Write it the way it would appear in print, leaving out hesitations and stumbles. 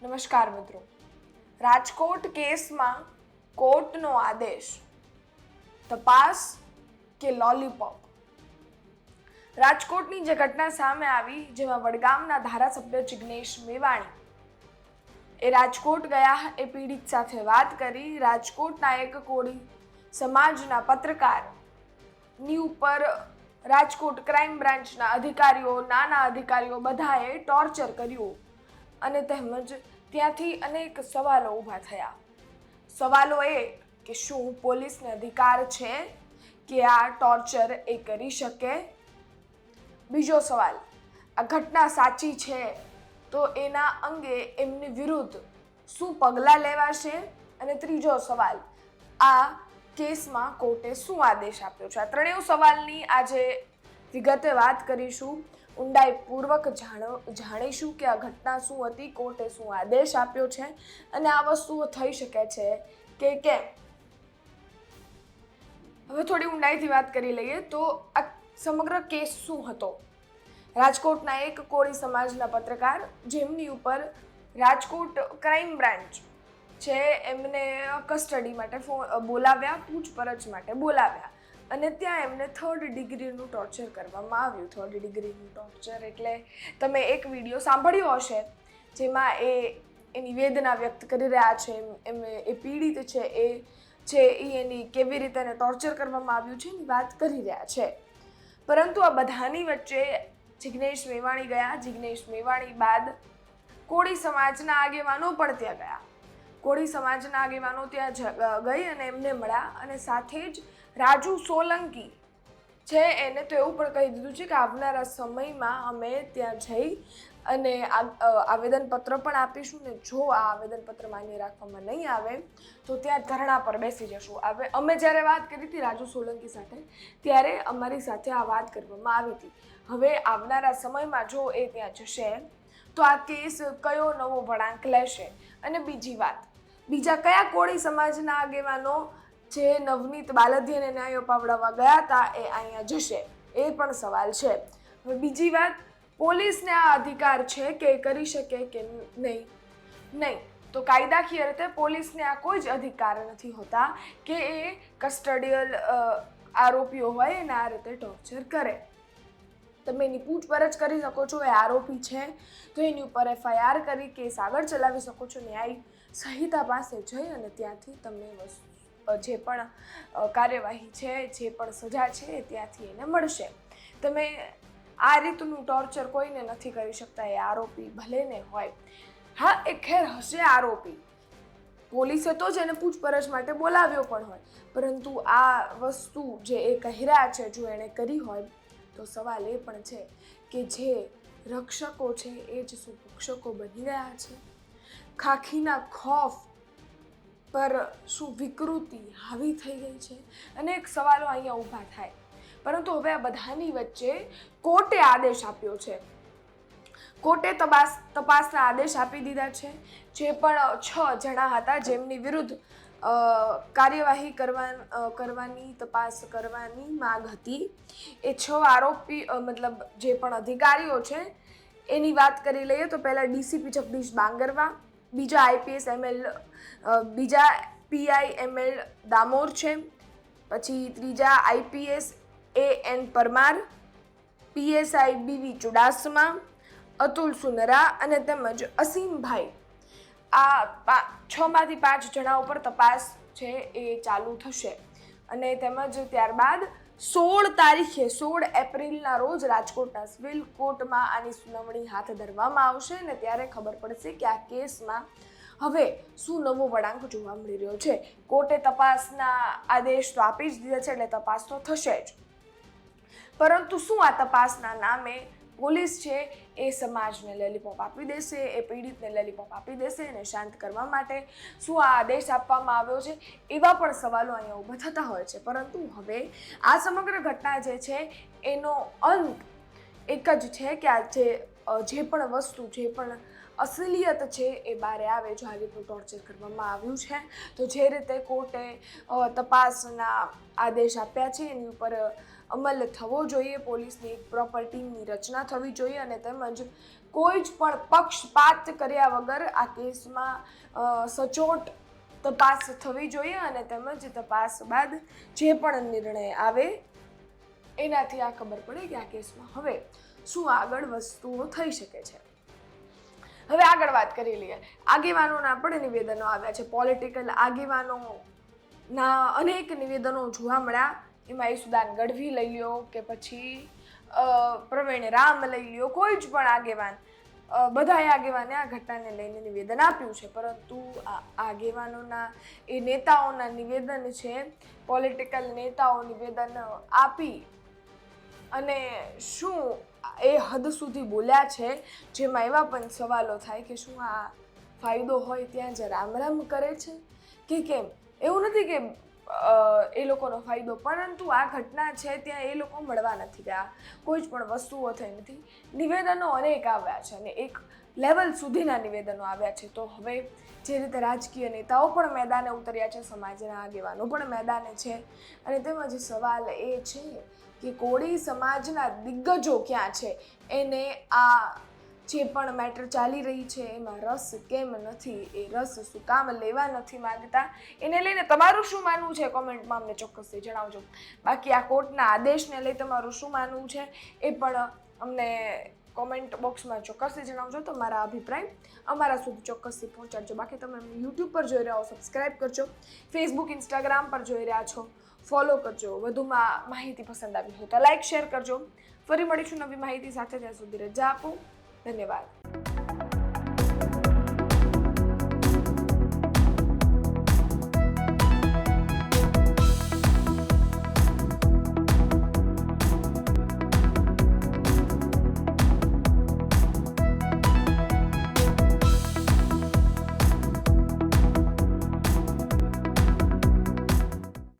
નમસ્કાર મિત્રો. રાજકોટ કેસમાં કોર્ટનો આદેશ, તપાસ કે લોલીપોપ. રાજકોટની જે ઘટના સામે આવી, જેમાં વડગામના ધારાસભ્ય જિગ્નેશ મેવાણી એ રાજકોટ ગયા, એ પીડિત સાથે વાત કરી. રાજકોટના એક કોળી સમાજના પત્રકારની ઉપર રાજકોટ ક્રાઇમ બ્રાન્ચના અધિકારીઓ, નાના અધિકારીઓ બધાએ ટોર્ચર કર્યું અને તેમજ ત્યાંથી અનેક સવાલો ઊભા થયા. સવાલો એ કે શું પોલીસને અધિકાર છે કે આ ટોર્ચર એ કરી શકે? બીજો સવાલ, આ ઘટના સાચી છે તો એના અંગે એમની વિરુદ્ધ શું પગલાં લેવાશે? અને ત્રીજો સવાલ, આ કેસમાં કોર્ટે શું આદેશ આપ્યો છે? આ ત્રણેય સવાલની આજે વિગતે વાત કરીશું. ઊંડાઈપૂર્વક જાણીશું કે આ ઘટના શું હતી, કોર્ટે શું આદેશ આપ્યો છે અને આ વસ્તુઓ થઈ શકે છે કે કેમ. હવે થોડી ઊંડાઈથી વાત કરી લઈએ તો આ સમગ્ર કેસ શું હતો. રાજકોટના એક કોળી સમાજના પત્રકાર, જેમની ઉપર રાજકોટ ક્રાઇમ બ્રાન્ચ છે એમને કસ્ટડી માટે બોલાવ્યા, પૂછપરછ માટે બોલાવ્યા અને ત્યાં એમને 3rd ડિગ્રીનું ટોર્ચર કરવામાં આવ્યું. 3rd ડિગ્રીનું ટોર્ચર એટલે તમે એક વિડીયો સાંભળ્યો હશે જેમાં એની વેદના વ્યક્ત કરી રહ્યા છે. એ પીડિત છે એની કેવી રીતે એને ટોર્ચર કરવામાં આવ્યું છે એની વાત કરી રહ્યા છે. પરંતુ આ બધાની વચ્ચે જિગ્નેશ મેવાણી ગયા. જિગ્નેશ મેવાણી બાદ કોળી સમાજના આગેવાનો પણ ત્યાં ગયા. કોળી સમાજના આગેવાનો ત્યાં ગઈ અને એમને મળ્યા અને સાથે જ રાજુ સોલંકી છે એને તો એવું પણ કહી દીધું છે કે આવનારા સમયમાં અમે ત્યાં જઈ અને આવેદનપત્ર પણ આપીશું ને જો આ આવેદનપત્ર માન્ય રાખવામાં નહીં આવે તો ત્યાં ધરણા પર બેસી જશું. અમે જ્યારે વાત કરી હતી રાજુ સોલંકી સાથે ત્યારે અમારી સાથે આ વાત કરવામાં આવી હતી. હવે આવનારા સમયમાં જો એ ત્યાં જશે તો આ કેસ કયો નવો વળાંક લેશે? અને બીજી વાત, બીજા કયા કોળી સમાજના આગેવાનો જે નવનીત બાલદિયાને ન્યાય અપાવડાવવા ગયા હતા એ અહીંયા જશે? એ પણ સવાલ છે. હવે બીજી વાત, પોલીસને આ અધિકાર છે કે કરી શકે કે નહીં? તો કાયદાકીય રીતે પોલીસને આ કોઈ જ અધિકાર નથી હોતા કે એ કસ્ટડિયલ આરોપીઓ હોય એને આ રીતે ટોર્ચર કરે. તમે એની પૂછપરછ કરી શકો છો, એ આરોપી છે તો એની ઉપર FIR કરી કેસ આગળ ચલાવી શકો છો. ન્યાય સંહિતા પાસે જઈ અને ત્યાંથી તમને જે પણ કાર્યવાહી છે, જે પણ સજા છે એ ત્યાંથી એને મળશે. તમે આ રીતનું ટોર્ચર કોઈને નથી કરી શકતા, એ આરોપી ભલે ને હોય. હા, એ ખેર હશે આરોપી, પોલીસે તો જ એને પૂછપરછ માટે બોલાવ્યો પણ હોય, પરંતુ આ વસ્તુ જે એ કહી રહ્યા છે જો એણે કરી હોય તો સવાલ એ પણ છે કે જે રક્ષકો છે એ જ શું ભક્ષકો બની રહ્યા છે? ખાખીના ખોફ પર શું વિકૃતિ હાવી થઈ ગઈ છે? અનેક સવાલો અહીંયા ઊભા થાય. પરંતુ હવે આ બધાની વચ્ચે કોર્ટે આદેશ આપ્યો છે. કોર્ટે તપાસના આદેશ આપી દીધા છે. જે પણ 6 જણા હતા જેમની વિરુદ્ધ કાર્યવાહી કરવાની, તપાસ કરવાની માંગ હતી, એ 6 આરોપી મતલબ જે પણ અધિકારીઓ છે એની વાત કરી લઈએ તો પહેલા DCP જગદીશ બાંગરવા, બીજા IPS ML, બીજા PI ML દામોર છે, પછી ત્રીજા IPS AN Parmar, PSI BV Chudasama, Atul સુનરા અને તેમજ અસીમભાઈ. આ 6માંથી 5 જણા ઉપર તપાસ છે એ ચાલુ થશે અને તેમજ ત્યારબાદ 16 એપ્રિલના રોજ રાજકોટના સિવિલ કોર્ટમાં આની સુનાવણી હાથ ધરવામાં આવશે અને ત્યારે ખબર પડશે કે આ કેસમાં હવે શું નવો વળાંક જોવા મળી રહ્યો છે. કોર્ટે તપાસના આદેશ તો આપી જ દીધા છે એટલે તપાસ તો થશે જ. પરંતુ શું આ તપાસના નામે પોલીસ છે એ સમાજને લોલીપોપ આપી દેશે, એ પીડિતને લોલીપોપ આપી દેશે અને શાંત કરવા માટે શું આ આદેશ આપવામાં આવ્યો છે? એવા પણ સવાલો અહીંયા ઊભા થતા હોય છે. પરંતુ હવે આ સમગ્ર ઘટના જે છે એનો અંત એક જ છે કે આ જે પણ વસ્તુ, જે પણ અસલિયત છે એ બહાર આવે. જો આ રીતનું ટોર્ચર કરવામાં આવ્યું છે તો જે રીતે કોર્ટે તપાસના આદેશ આપ્યા છે એની ઉપર અમલ થવો જોઈએ. પોલીસની એક પ્રોપર ટીમની રચના થવી જોઈએ અને તેમજ કોઈ જ પણ પક્ષપાત કર્યા વગર આ કેસમાં સચોટ તપાસ થવી જોઈએ અને તેમજ તપાસ બાદ જે પણ નિર્ણય આવે એનાથી આ ખબર પડે કે આ કેસમાં હવે શું આગળ વસ્તુઓ થઈ શકે છે. હવે આગળ વાત કરી લઈએ. આગેવાનોના પણ નિવેદનો આવ્યા છે. પોલિટિકલ આગેવાનોના અનેક નિવેદનો જોવા મળ્યા. એમાં ઈસુદાન ગઢવી લઈ લ્યો કે પછી પ્રવીણ રામ લઈ લ્યો, કોઈ જ પણ આગેવાન, બધાએ આગેવાને આ ઘટનાને લઈને નિવેદન આપ્યું છે. પરંતુ આ આગેવાનોના એ નેતાઓના નિવેદન છે, પોલિટિકલ નેતાઓ નિવેદન આપી અને શું એ હદ સુધી બોલ્યા છે જેમાં એવા પણ સવાલો થાય કે શું આ ફાયદો હોય ત્યાં જ રામ રામ કરે છે કે કેમ. એવું નથી કે એ લોકોનો ફાયદો, પરંતુ આ ઘટના છે ત્યાં એ લોકો મળવા નથી ગયા, કોઈ જ પણ વસ્તુઓ થઈ નથી. નિવેદનો અનેક આવ્યા છે અને એક લેવલ સુધીના નિવેદનો આવ્યા છે. તો હવે જે રીતે રાજકીય નેતાઓ પણ મેદાને ઉતર્યા છે, સમાજના આગેવાનો પણ મેદાને છે અને તેમજ સવાલ એ છે કે કોળી સમાજના દિગ્ગજો ક્યાં છે, એને આ જે પણ મેટર ચાલી રહી છે એમાં રસ કેમ નથી, એ રસ શું કામ લેવા નથી માંગતા, એને લઈને તમારું શું માનવું છે કોમેન્ટમાં અમને ચોક્કસથી જણાવજો. બાકી આ કોર્ટના આદેશને લઈ તમારું શું માનવું છે એ પણ અમને કોમેન્ટ બોક્સમાં ચોક્કસથી જણાવજો. તમારા અભિપ્રાય અમારા સુધી ચોક્કસથી પહોંચાડજો. બાકી તમે યુટ્યુબ પર જોઈ રહ્યા હો, સબસ્ક્રાઈબ કરજો. ફેસબુક, ઇન્સ્ટાગ્રામ પર જોઈ રહ્યા છો, ફોલો કરજો. વધુમાં માહિતી પસંદ આવી હોય તો લાઈક, શેર કરજો. ફરી મળીશું નવી માહિતી સાથે. ત્યાં સુધી રજા આપો. ધન્યવાદ.